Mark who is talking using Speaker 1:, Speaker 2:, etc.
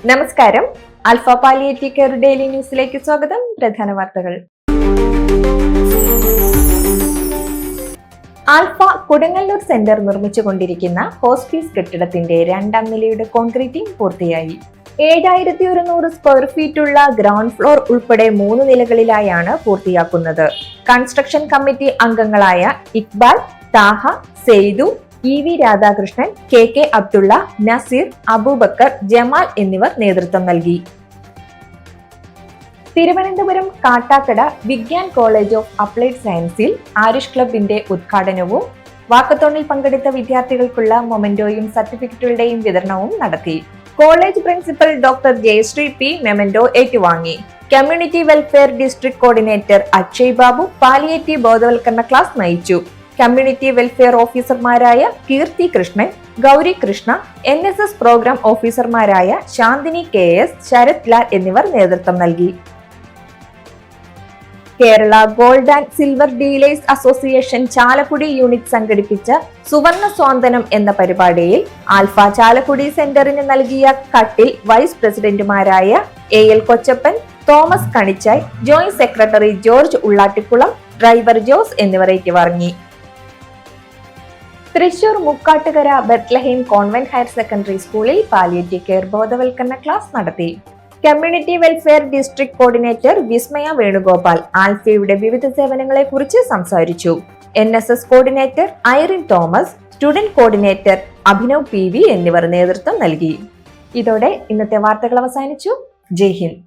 Speaker 1: നമസ്കാരം. Alpha palliative care daily ന്യൂസിലേക്ക് സ്വാഗതം. പ്രധാന വാർത്തകൾ. ആൽഫ കൊടുങ്ങല്ലൂർ സെന്റർ നിർമ്മിച്ചുകൊണ്ടിരിക്കുന്ന ഹോസ്പീസ് കെട്ടിടത്തിന്റെ 2ാം നിലയുടെ കോൺക്രീറ്റിംഗ് പൂർത്തിയായി. 7100 സ്ക്വയർ ഫീറ്റുള്ള ഗ്രൗണ്ട് ഫ്ലോർ ഉൾപ്പെടെ 3 നിലകളിലായാണ് പൂർത്തിയാക്കുന്നത്. കൺസ്ട്രക്ഷൻ കമ്മിറ്റി അംഗങ്ങളായ ഇക്ബാൽ, താഹ, സെയ്ദു, EV രാധാകൃഷ്ണൻ, KK അബ്ദുള്ള, നസീർ, അബൂബക്കർ, ജമാൽ എന്നിവർ നേതൃത്വം നൽകി. Thiruvananthapuram Kattakada Vigyan college of applied സയൻസിൽ ആരിഷ് ക്ലബിന്റെ ഉദ്ഘാടനവും വാക്കത്തോണിൽ പങ്കെടുത്ത വിദ്യാർത്ഥികൾക്കുള്ള മൊമെന്റോയും സർട്ടിഫിക്കറ്റുകളുടെയും വിതരണവും നടത്തി. College principal doctor Jayasree P memento ഏറ്റുവാങ്ങി. Community welfare district coordinator Akshay Babu palliative ബോധവൽക്കരണ ക്ലാസ് നയിച്ചു. കമ്മ്യൂണിറ്റി വെൽഫെയർ ഓഫീസർമാരായ കീർത്തി കൃഷ്ണൻ, ഗൗരി കൃഷ്ണ, NSS പ്രോഗ്രാം ഓഫീസർമാരായ ശാന്തിനി KS, ശരത് ലാൽ എന്നിവർ നേതൃത്വം നൽകി. Kerala gold and silver dealers association Chalakudy unit സംഘടിപ്പിച്ച സുവർണ സ്വാന്തനം എന്ന പരിപാടിയിൽ ആൽഫ ചാലക്കുടി സെന്ററിന് നൽകിയ കട്ടിൽ വൈസ് പ്രസിഡന്റുമാരായ AL Kochappan, Thomas Kanichai, joint secretary George Ullattikulam, driver Jose എന്നിവർ ഏറ്റുവാങ്ങി. Thrissur Mukkattukara Bethlehem convent higher secondary സ്കൂളിൽ പാലിയേറ്റീവ് കെയർ ബോധവൽക്കരണ ക്ലാസ് നടത്തി. Community welfare district coordinator Vismaya Venugopal ആൽഫയുടെ വിവിധ സേവനങ്ങളെ കുറിച്ച് സംസാരിച്ചു. NSS coordinator Irene Thomas, student coordinator Abhinav PV എന്നിവർ നേതൃത്വം നൽകി. ഇതോടെ ഇന്നത്തെ വാർത്തകൾ അവസാനിച്ചു. ജയ് ഹിന്ദ്.